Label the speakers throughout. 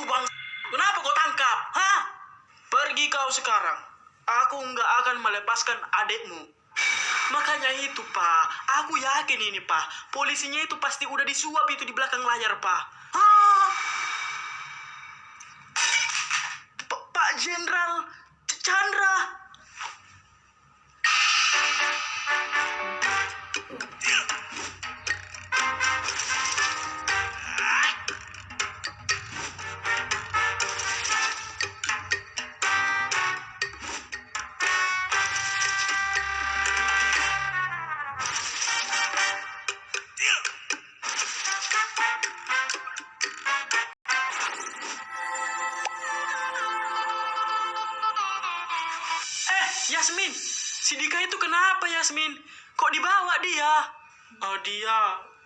Speaker 1: bang. Kenapa kau tangkap? Hah? Pergi kau sekarang. Aku nggak akan melepaskan adikmu. Makanya itu, Pak. Aku yakin ini, Pak. Polisinya itu pasti udah disuap itu di belakang layar, Pak. Hah? Pak Jenderal Chandra. Yasmin, si Dika itu kenapa, Yasmin? Kok dibawa dia? Dia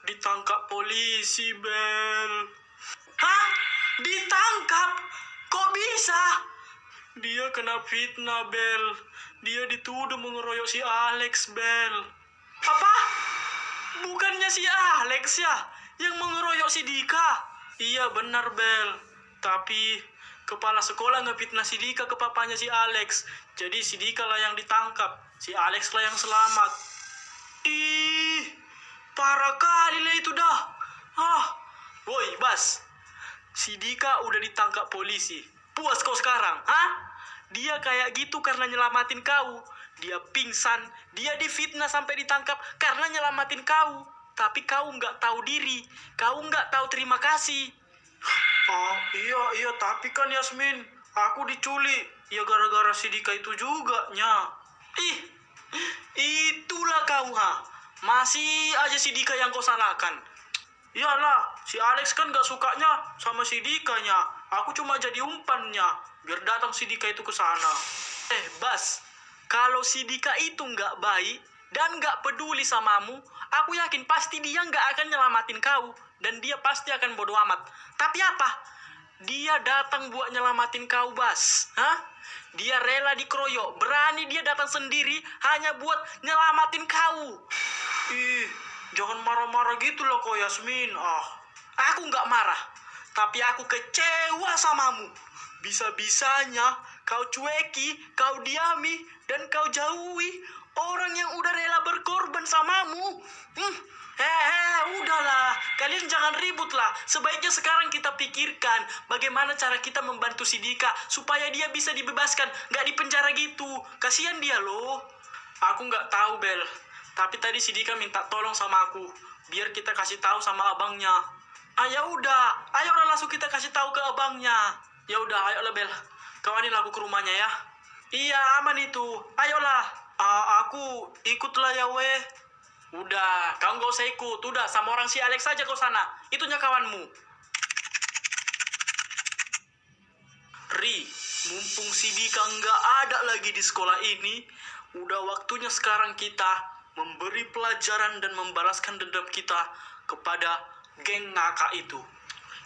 Speaker 1: ditangkap polisi, Bel. Hah? Ditangkap? Kok bisa? Dia kena fitnah, Bel. Dia dituduh mengeroyok si Alex, Bel. Apa? Bukannya si Alex ya yang mengeroyok si Dika? Iya benar, Bel. Tapi kepala sekolah ngefitnah si Dika ke papanya si Alex. Jadi si Dika lah yang ditangkap. Si Alex lah yang selamat. Ih, parah kali lah itu dah. Woi, Bas. Si Dika udah ditangkap polisi. Puas kau sekarang, hah? Dia kayak gitu karena nyelamatin kau. Dia pingsan, dia difitnah sampai ditangkap karena nyelamatin kau. Tapi kau nggak tahu diri, kau nggak tahu terima kasih. Iya, tapi kan Yasmin, aku diculik. Ya gara-gara si Dika itu juga, nya. Itulah kau, ha. Masih aja si Dika yang kau salahkan. Iyalah, si Alex kan gak sukanya sama si Dikanya. Aku cuma jadi umpannya, biar datang si Dika itu ke sana. Bas, kalau si Dika itu nggak baik dan nggak peduli samamu, aku yakin pasti dia nggak akan nyelamatin kau. Dan dia pasti akan bodo amat. Tapi apa? Dia datang buat nyelamatin kau, Bas. Hah? Dia rela dikeroyok, berani dia datang sendiri hanya buat nyelamatin kau. Jangan marah-marah gitu loh kok, Yasmin. Aku nggak marah, tapi aku kecewa samamu. Bisa-bisanya kau cueki, kau diami, dan kau jauhi orang yang udah rela berkorban samamu. Udahlah, kalian jangan ribut lah. Sebaiknya sekarang kita pikirkan bagaimana cara kita membantu si Dika supaya dia bisa dibebaskan, nggak dipenjara gitu. Kasihan dia loh. Aku nggak tahu, Bel. Tapi tadi si Dika minta tolong sama aku, biar kita kasih tahu sama abangnya. Ya udah, ayolah langsung kita kasih tahu ke abangnya. Ya udah, ayolah Bel. Kawanin aku ke rumahnya ya. Iya, aman itu. Ayolah. Aku ikutlah ya weh. Udah, kau nggak usah ikut. Udah, sama orang si Alex saja kau sana. Itunya kawanmu. Ri, mumpung si Dika nggak ada lagi di sekolah ini, udah waktunya sekarang kita memberi pelajaran dan membalaskan dendam kita kepada geng ngaka itu.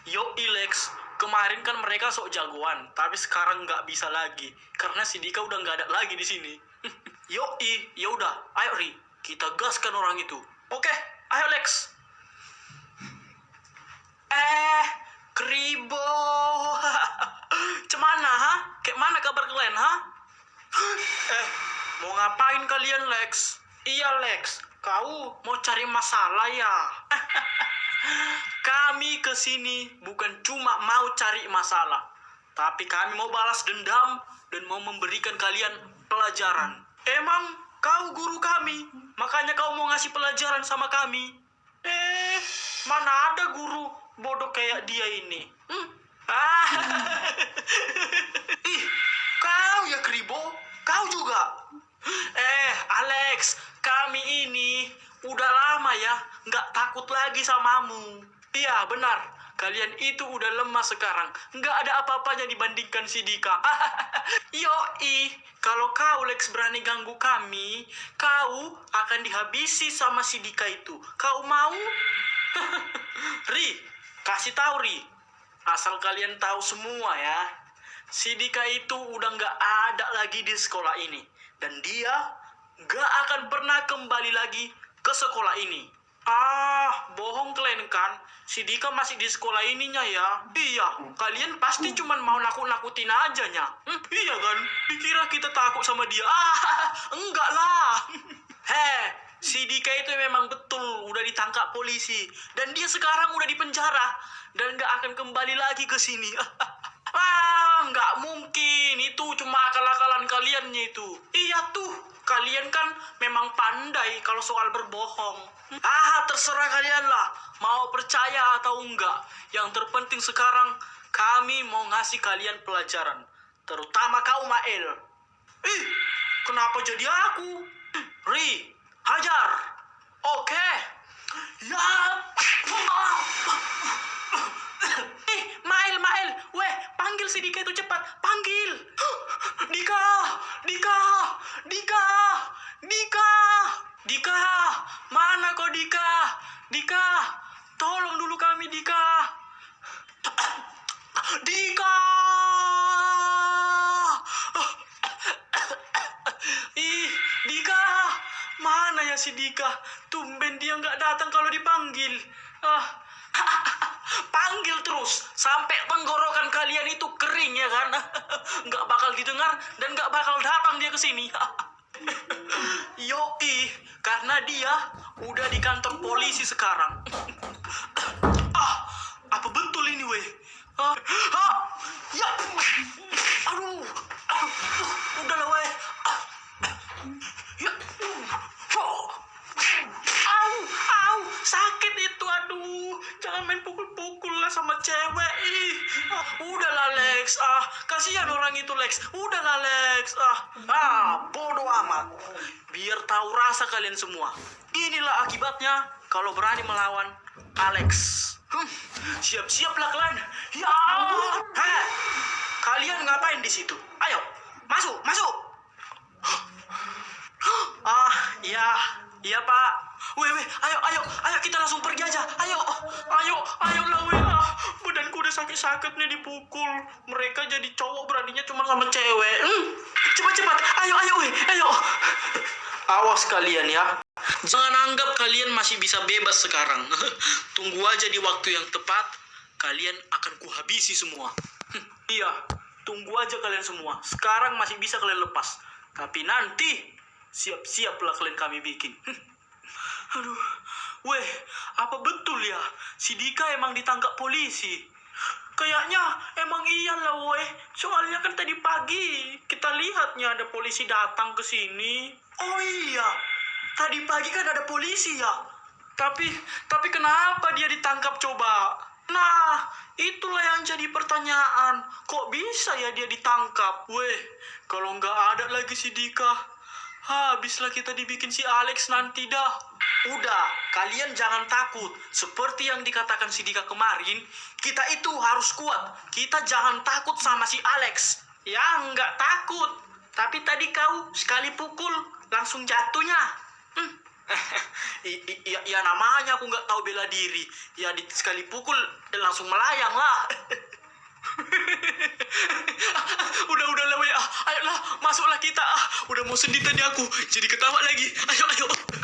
Speaker 1: Yo Ilex, kemarin kan mereka sok jagoan, tapi sekarang nggak bisa lagi karena si Dika udah nggak ada lagi di sini. Ya udah, ayo Ri, kita gaskan orang itu. Oke, ayo Lex. Kribo. Cemana, ha? Kayak mana kabar kalian, ha? Mau ngapain kalian, Lex? Iya, Lex. Kau mau cari masalah ya? Kami kesini bukan cuma mau cari masalah, tapi kami mau balas dendam dan mau memberikan kalian pelajaran. Emang kau guru kami, makanya kau mau ngasih pelajaran sama kami. Mana ada guru bodoh kayak dia ini? Kau ya Kribo, kau juga. Alex, kami ini udah lama ya nggak takut lagi samamu. Iya benar, kalian itu udah lemah sekarang. Nggak ada apa-apanya dibandingkan si Dika. Yoi, kalau kau Lex berani ganggu kami, kau akan dihabisi sama si Dika itu. Kau mau? Ri, kasih tahu Ri. Asal kalian tahu semua ya, si Dika itu udah nggak ada lagi di sekolah ini. Dan dia nggak akan pernah kembali lagi ke sekolah ini. Bohong kalian kan? Si Dika masih di sekolah ininya ya. Iya, kalian pasti cuman mau nakut-nakutin aja nya. Iya kan? Dikira kita takut sama dia. Enggak lah. Si Dika itu memang betul udah ditangkap polisi. Dan dia sekarang udah di penjara. Dan nggak akan kembali lagi ke sini. Nggak mungkin. Itu cuma akal-akalan kaliannya itu. Iya tuh. Kalian kan memang pandai kalau soal berbohong. Terserah kalian lah. Mau percaya atau enggak. Yang terpenting sekarang kami mau ngasih kalian pelajaran. Terutama kau, Mael. Kenapa jadi aku? Ri, hajar. Oke. Ya. Mael. Weh, panggil si Dika itu cepat. Panggil. Dika. Mana kau, Dika? Dika, tolong dulu kami, Dika. Dika. Dika. Mana ya si Dika? Tumben dia nggak datang kalau dipanggil. Panggil terus sampai tenggorokan kalian itu kering ya kan? Nggak bakal didengar dan nggak bakal datang dia ke sini. Yoi, karena dia udah di kantor polisi sekarang. Apa betul ini weh? Ya, aduh, udahlah weh. Ya, sakit itu, aduh. Jangan main pukul-pukul lah sama cewek. Udahlah Lex, kasihan orang itu Lex. Udahlah Lex, bodoh amat. Biar tahu rasa kalian semua. Inilah akibatnya kalau berani melawan Alex. Siap-siaplah kalian. Ya, kalian ngapain di situ? Ayo, masuk. Iya Pak. Weh, ayo kita langsung pergi aja. Ayo lah weh. Badanku udah sakit nih dipukul. Mereka jadi cowok beraninya cuma sama cewek. Cepat. Ayo weh. Awas kalian ya. Jangan anggap kalian masih bisa bebas sekarang. Tunggu aja di waktu yang tepat. Kalian akan kuhabisi semua. Iya, tunggu aja kalian semua. Sekarang masih bisa kalian lepas. Tapi nanti siap-siaplah kalian kami bikin. Aduh, weh, apa betul ya? Si Dika emang ditangkap polisi? Kayaknya emang iyalah weh. Soalnya kan tadi pagi kita lihatnya ada polisi datang ke sini. Oh iya, tadi pagi kan ada polisi ya. Tapi kenapa dia ditangkap coba? Nah, itulah yang jadi pertanyaan. Kok bisa ya dia ditangkap? Weh, kalau nggak ada lagi si Dika, habislah kita dibikin si Alex nanti dah. Udah, kalian jangan takut. Seperti yang dikatakan si Dika kemarin, kita itu harus kuat. Kita jangan takut sama si Alex. Ya, nggak takut. Tapi tadi kau sekali pukul, langsung jatuhnya. Ya namanya aku nggak tahu bela diri. Ya sekali pukul, langsung melayang lah. Udah lah weh. Ayolah, masuklah kita. Udah mau sedih tadi aku, jadi ketawa lagi.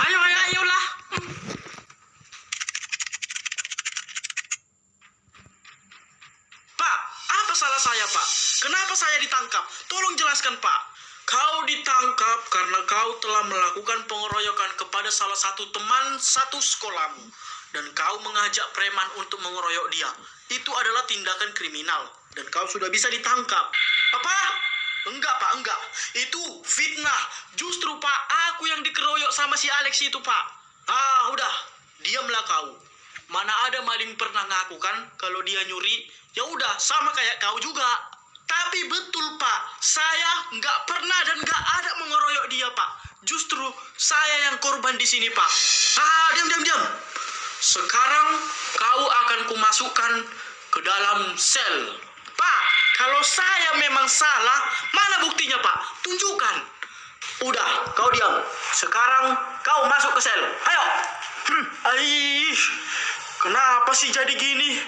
Speaker 1: Ayolah. Pak, apa salah saya, Pak? Kenapa saya ditangkap? Tolong jelaskan, Pak. Kau ditangkap karena kau telah melakukan pengeroyokan kepada salah satu teman satu sekolahmu. Dan kau mengajak preman untuk mengeroyok dia. Itu adalah tindakan kriminal. Dan kau sudah bisa ditangkap. Apa? Enggak, Pak, enggak. Itu fitnah. Justru, Pak, aku yang dikeroyok sama si Alex itu, Pak. Udah. Diamlah kau. Mana ada maling pernah ngaku kan kalau dia nyuri. Ya udah, sama kayak kau juga. Tapi betul, Pak. Saya nggak pernah dan nggak ada mengeroyok dia, Pak. Justru saya yang korban di sini, Pak. Diam. Sekarang kau akan kumasukkan ke dalam sel. Pak, kalau saya memang salah, mana buktinya, Pak? Tunjukkan. Udah, kau diam. Sekarang kau masuk ke sel. Ayo. Kenapa sih jadi gini?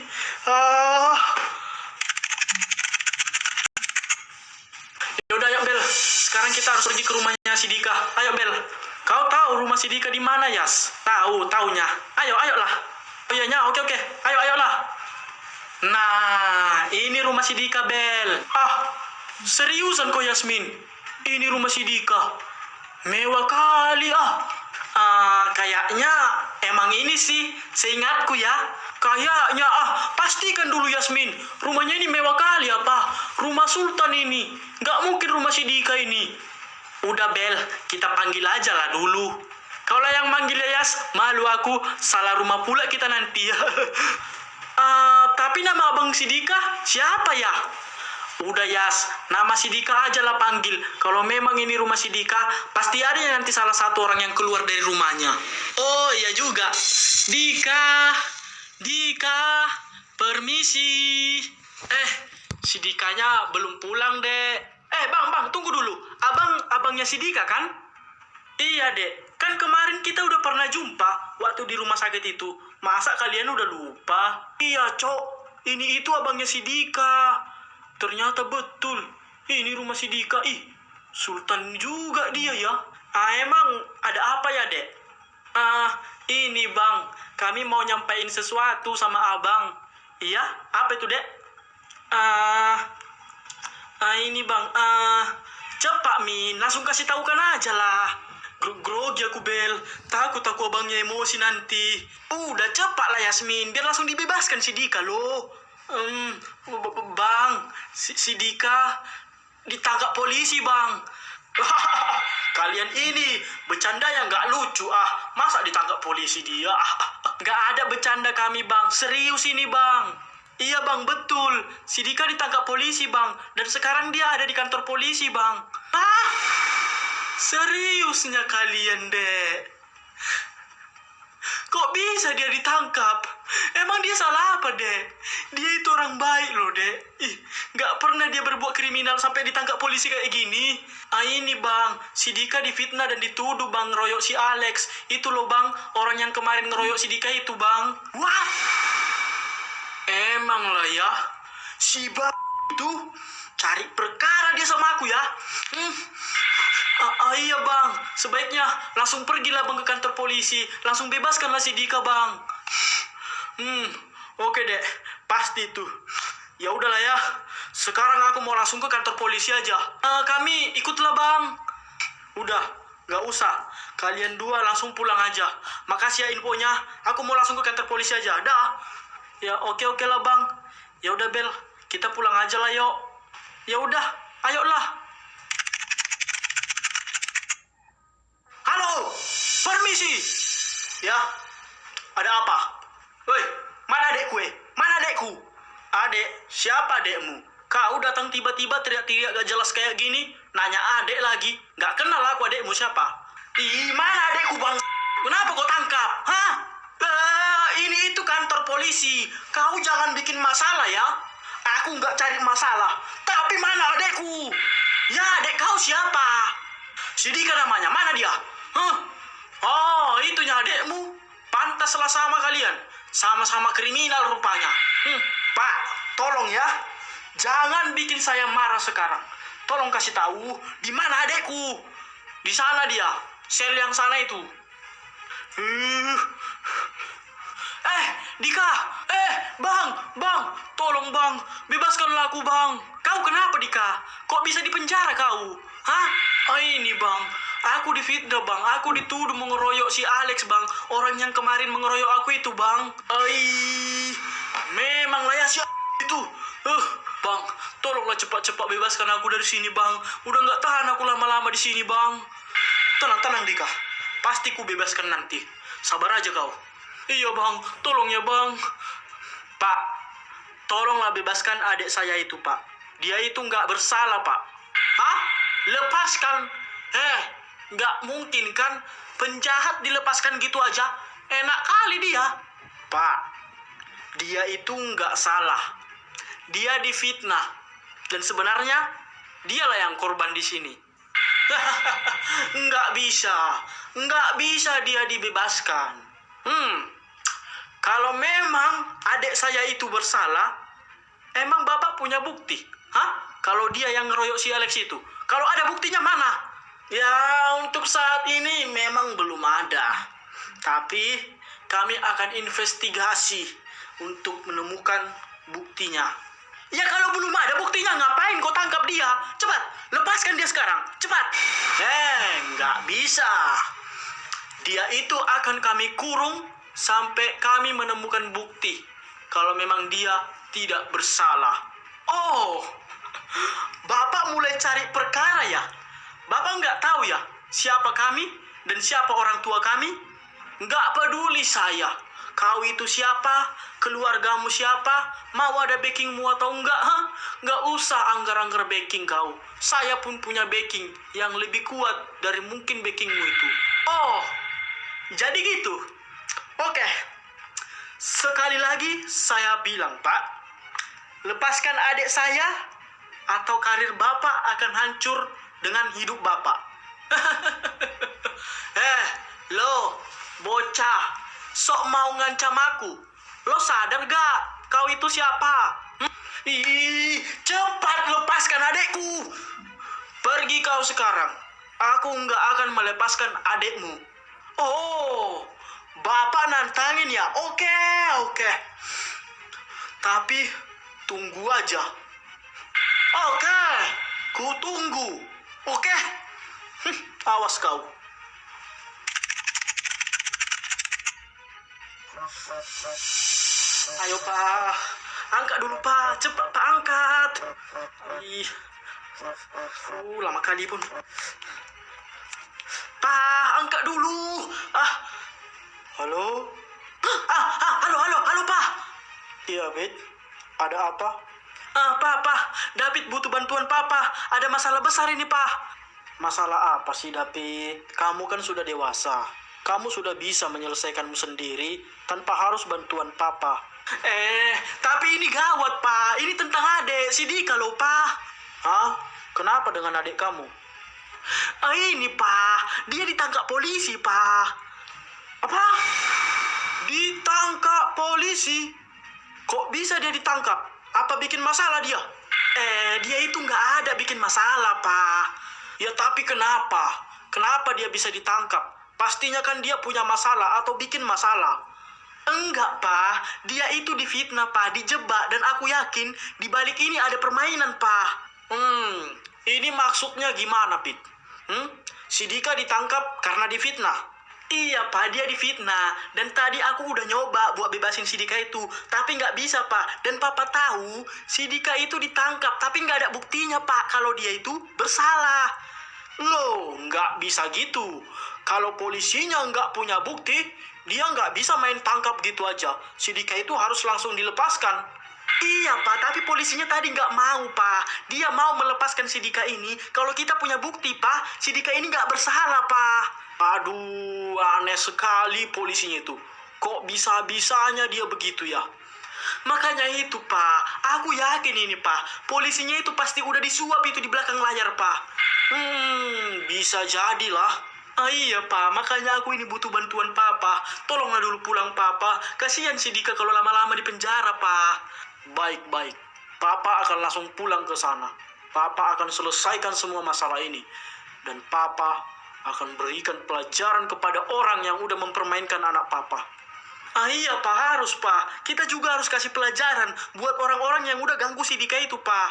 Speaker 1: Yaudah, ayo Bel. Sekarang kita harus pergi ke rumahnya si Dika. Ayo Bel. Kau tahu rumah si Dika di mana, Yas? Taunya. Ayolah. Oh iya, oke. Ayolah. Nah, ini rumah si Dika, Bel. Seriusan kok, Yasmin? Ini rumah si Dika. Mewah kali, kayaknya emang ini sih, seingatku ya. Kayaknya, pastikan dulu, Yasmin. Rumahnya ini mewah kali, apa? Rumah Sultan ini. Nggak mungkin rumah si Dika ini. Udah, Bel, kita panggil aja lah dulu. Kalau yang manggil Yas, malu aku. Salah rumah pula kita nanti. Tapi nama abang si Dika siapa ya? Udah, Yas, nama si Dika aja lah panggil. Kalau memang ini rumah si Dika, pasti ada yang nanti salah satu orang yang keluar dari rumahnya. Oh iya juga. Dika, permisi. Si Dikanya belum pulang, Dek. Bang, tunggu dulu. Abangnya si Dika kan? Iya, Dek. Kan kemarin kita udah pernah jumpa waktu di rumah sakit itu. Masa kalian udah lupa? Iya, Cok. Ini itu abangnya si Dika. Ternyata betul. Ini rumah si Dika. Sultan juga dia ya. Emang ada apa ya, Dek? Ini, Bang. Kami mau nyampein sesuatu sama abang. Iya? Apa itu, Dek? Ini, Bang. Cepat, Min. Langsung kasih tahukan aja lah. Grogi aku, Bel. Takut aku abangnya emosi nanti. Udah, cepat lah, Yasmin. Biar langsung dibebaskan si Dika, loh. Bang, si Dika ditangkap polisi, Bang. Kalian ini bercanda yang nggak lucu, Masa ditangkap polisi dia? Nggak ada bercanda kami, Bang. Serius ini, Bang. Iya, Bang, betul. Si Dika ditangkap polisi, Bang. Dan sekarang dia ada di kantor polisi, Bang. Seriusnya kalian, Dek? Kok bisa dia ditangkap? Emang dia salah apa, Dek? Dia itu orang baik loh, Dek. Nggak pernah dia berbuat kriminal sampai ditangkap polisi kayak gini. Ini, Bang. Si Dika difitnah dan dituduh, Bang, ngeroyok si Alex. Itu loh, Bang. Orang yang kemarin ngeroyok si Dika itu, Bang. Wah! Emang lah ya. Si itu cari perkara dia sama aku ya. Iya, Bang, sebaiknya langsung pergilah, Bang, ke kantor polisi. Langsung bebaskanlah si Dika, Bang. Oke, Dek, pasti tuh. Ya udahlah ya, sekarang aku mau langsung ke kantor polisi aja. Kami ikutlah, Bang. Udah, gak usah. Kalian dua langsung pulang aja. Makasih ya infonya. Aku mau langsung ke kantor polisi aja. Dah. Ya oke lah, Bang. Ya udah, Bel, kita pulang aja lah, yuk. Ya udah, ayolah. Halo, permisi. Ya, ada apa? Woi, mana adekku? Mana adekku? Adek, siapa adekmu? Kau datang tiba-tiba teriak-teriak gak jelas kayak gini, nanya adek lagi. Gak kenal aku adekmu siapa. Mana adekku, Bang? Kenapa kau tangkap? Ini itu kantor polisi. Kau jangan bikin masalah ya. Aku gak cari masalah. Tapi mana adekku? Ya, adek kau siapa? Si Dika namanya, mana dia? Oh, itunya adekmu. Pantaslah sama kalian. Sama-sama kriminal rupanya. Pak, tolong ya. Jangan bikin saya marah sekarang. Tolong kasih tahu di mana adekku. Di sana dia. Sel yang sana itu. Dika. Bang. Tolong, Bang. Bebaskanlah aku, Bang. Kau kenapa, Dika? Kok bisa dipenjara kau? Ini, Bang. Aku difitnah, Bang. Aku dituduh mengeroyok si Alex, Bang. Orang yang kemarin mengeroyok aku itu, Bang. Memang lah ya si itu. Bang, tolonglah cepat-cepat bebaskan aku dari sini, Bang. Udah nggak tahan aku lama-lama di sini, Bang. Tenang, Dika. Pasti ku bebaskan nanti. Sabar aja kau. Iya, Bang. Tolong ya, Bang. Pak, tolonglah bebaskan adik saya itu, Pak. Dia itu nggak bersalah, Pak. Lepaskan? Nggak mungkin kan? Penjahat dilepaskan gitu aja? Enak kali dia. Pak, dia itu nggak salah. Dia difitnah. Dan sebenarnya, dialah yang korban di sini. Nggak bisa dia dibebaskan. Kalau memang adik saya itu bersalah, emang Bapak punya bukti? Kalau dia yang ngeroyok si Alex itu. Kalau ada buktinya mana? Ya, untuk saat ini memang belum ada. Tapi kami akan investigasi untuk menemukan buktinya. Ya kalau belum ada buktinya, ngapain kau tangkap dia? Cepat, lepaskan dia sekarang, cepat. Nggak bisa. Dia itu akan kami kurung sampai kami menemukan bukti kalau memang dia tidak bersalah. Oh, Bapak mulai cari perkara ya? Bapak nggak tahu ya siapa kami dan siapa orang tua kami? Nggak peduli saya. Kau itu siapa? Keluargamu siapa? Mau ada backingmu atau enggak? Nggak usah anggar-anggar backing kau. Saya pun punya backing yang lebih kuat dari mungkin backingmu itu. Oh, jadi gitu. Oke. Sekali lagi saya bilang, Pak. Lepaskan adik saya atau karir Bapak akan hancur dengan hidup Bapak. Lo, bocah. Sok mau ngancam aku. Lo sadar gak? Kau itu siapa? Cepat lepaskan adekku. Pergi kau sekarang. Aku nggak akan melepaskan adekmu. Oh, Bapak nantangin ya? Oke. Tapi tunggu aja. Oke, ku tunggu. Oke? Awas kau. Ayo Pak, angkat dulu Pak, cepat Pak angkat. Lama kali pun. Pak, angkat dulu. Halo? Halo Pak. Iya Bet, ada apa? Pak, David butuh bantuan Papa. Ada masalah besar ini Pak. Masalah apa sih David? Kamu kan sudah dewasa. Kamu sudah bisa menyelesaikanmu sendiri tanpa harus bantuan Papa. Tapi ini gawat, Pak. Ini tentang adik, si Dika loh, Pak. Hah? Kenapa dengan adik kamu? Ini, Pak. Dia ditangkap polisi, Pak. Apa? Ditangkap polisi? Kok bisa dia ditangkap? Apa bikin masalah dia? Dia itu nggak ada bikin masalah, Pak. Ya, tapi kenapa? Kenapa dia bisa ditangkap? Pastinya kan dia punya masalah atau bikin masalah. Enggak, Pak. Dia itu difitnah, Pak. Dijebak. Dan aku yakin di balik ini ada permainan, Pak. Ini maksudnya gimana, Pit? Si Dika ditangkap karena difitnah? Iya, Pak. Dia difitnah. Dan tadi aku udah nyoba buat bebasin si Dika itu. Tapi nggak bisa, Pak. Dan Papa tahu si Dika itu ditangkap. Tapi nggak ada buktinya, Pak. Kalau dia itu bersalah. Loh, nggak bisa gitu. Kalau polisinya nggak punya bukti, dia nggak bisa main tangkap gitu aja. Si Dika itu harus langsung dilepaskan. Iya, Pak. Tapi polisinya tadi nggak mau, Pak. Dia mau melepaskan si Dika ini. Kalau kita punya bukti, Pak, si Dika ini nggak bersalah, Pak. Aduh, aneh sekali polisinya itu. Kok bisa-bisanya dia begitu ya? Makanya itu, Pak. Aku yakin ini, Pak. Polisinya itu pasti udah disuap itu di belakang layar, Pak. Bisa jadilah. Iya, Pak. Makanya aku ini butuh bantuan Papa. Tolonglah dulu pulang, Papa. Kasihan si Dika kalau lama-lama di penjara, Pak. Baik. Papa akan langsung pulang ke sana. Papa akan selesaikan semua masalah ini. Dan Papa akan berikan pelajaran kepada orang yang udah mempermainkan anak Papa. Iya, Pak. Harus, Pak. Kita juga harus kasih pelajaran buat orang-orang yang udah ganggu si Dika itu, Pak.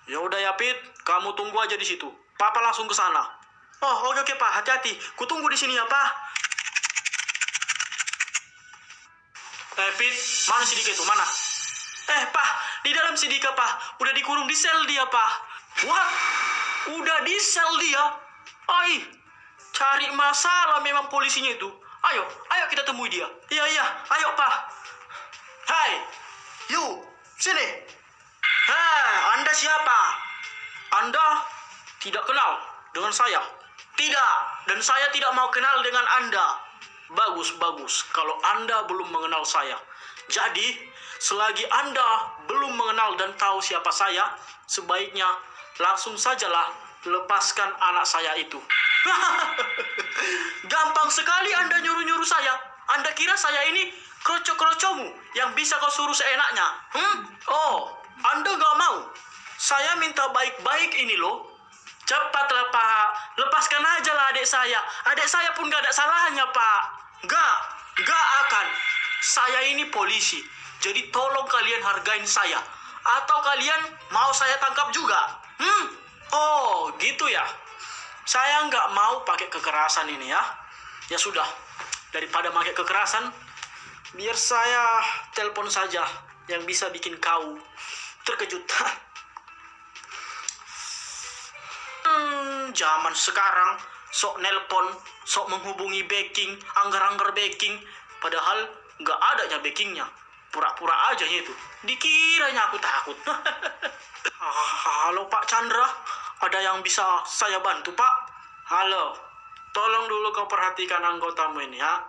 Speaker 1: Ya udah ya, Pit. Kamu tunggu aja di situ. Papa langsung ke sana. Oh, oke, Pak. Hati-hati. Kutunggu di sini ya, Pak. Pit, mana si Dika itu? Mana? Pak. Di dalam si Dika, Pak. Udah dikurung di sel dia, Pak. What? Udah di sel dia? Cari masalah memang polisinya itu. Ayo kita temui dia. Iya. Ayo, Pak. Hai. Yuk, sini. Anda siapa? Anda tidak kenal dengan saya? Tidak, dan saya tidak mau kenal dengan Anda. Bagus. Kalau Anda belum mengenal saya. Jadi, selagi Anda belum mengenal dan tahu siapa saya, sebaiknya langsung sajalah lepaskan anak saya itu. Gampang sekali Anda nyuruh-nyuruh saya. Anda kira saya ini kroco-krocomu yang bisa kau suruh seenaknya? Oh, Anda gak mau? Saya minta baik-baik ini loh. Cepatlah, Pak. Lepaskan aja lah adik saya. Adik saya pun gak ada salahnya, Pak. Enggak. Gak akan. Saya ini polisi. Jadi tolong kalian hargain saya. Atau kalian mau saya tangkap juga? Oh, gitu ya. Saya nggak mau pakai kekerasan ini ya. Ya sudah. Daripada pakai kekerasan, biar saya telepon saja yang bisa bikin kau terkejut. Zaman sekarang sok nelpon, sok menghubungi backing, anggar-anggar backing, padahal nggak adanya backingnya. Pura-pura aja itu. Dikiranya aku takut. Halo Pak Chandra, ada yang bisa saya bantu Pak? Halo, tolong dulu kau perhatikan anggotamu ini ya.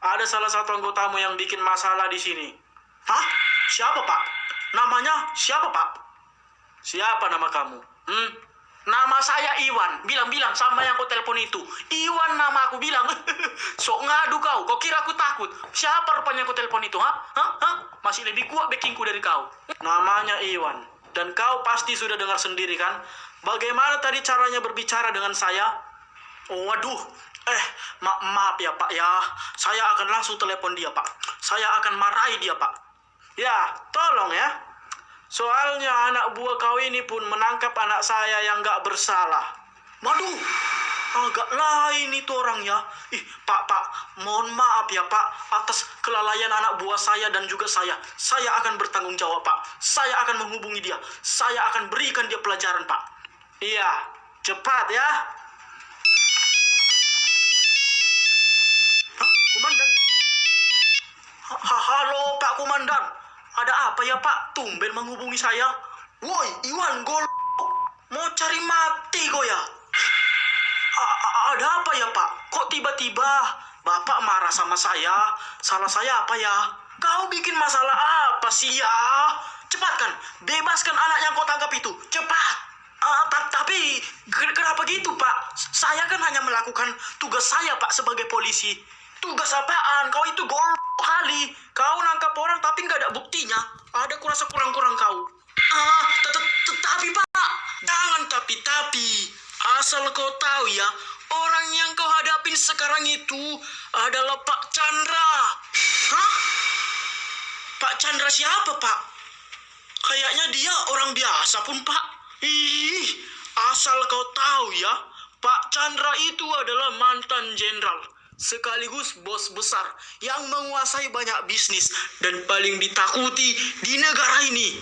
Speaker 1: Ada salah satu anggotamu yang bikin masalah di sini. Hah? Siapa Pak? Namanya siapa Pak? Siapa nama kamu? Nama saya Iwan. Bilang-bilang sama yang kau telepon itu. Iwan nama aku bilang. Sok ngadu kau. Kau kira aku takut? Siapa rupanya kau telepon itu? Masih lebih kuat backingku dari kau. Namanya Iwan. Dan kau pasti sudah dengar sendiri kan? Bagaimana tadi caranya berbicara dengan saya? Oh, waduh. Maaf ya Pak ya. Saya akan langsung telepon dia Pak. Saya akan marahi dia Pak. Ya, tolong ya. Soalnya anak buah kau ini pun menangkap anak saya yang gak bersalah. Waduh, agak lain itu orangnya. Pak, mohon maaf ya Pak atas kelalaian anak buah saya dan juga saya. Saya akan bertanggung jawab Pak. Saya akan menghubungi dia. Saya akan berikan dia pelajaran Pak. Iya, cepat ya. Komandan? Halo Pak Komandan. Ada apa ya Pak? Tumben menghubungi saya. Woi, Iwan Gol. Mau cari mati kau ya? Ada apa ya Pak? Kok tiba-tiba Bapak marah sama saya? Salah saya apa ya? Kau bikin masalah apa sih ya? Cepatkan, bebaskan anak yang kau tangkap itu. Cepat. Tapi kenapa gitu Pak? Saya kan hanya melakukan tugas saya Pak sebagai polisi. Tugas apaan? Kau itu gol kali. Kau nangkap orang tapi nggak ada buktinya. Ada kurasa kurang-kurang kau. Tapi Pak, jangan tapi. Asal kau tahu ya, orang yang kau hadapin sekarang itu adalah Pak Chandra. Hah? Pak Chandra siapa Pak? Kayaknya dia orang biasa pun Pak. Asal kau tahu ya, Pak Chandra itu adalah mantan jenderal. Sekaligus bos besar yang menguasai banyak bisnis dan paling ditakuti di negara ini.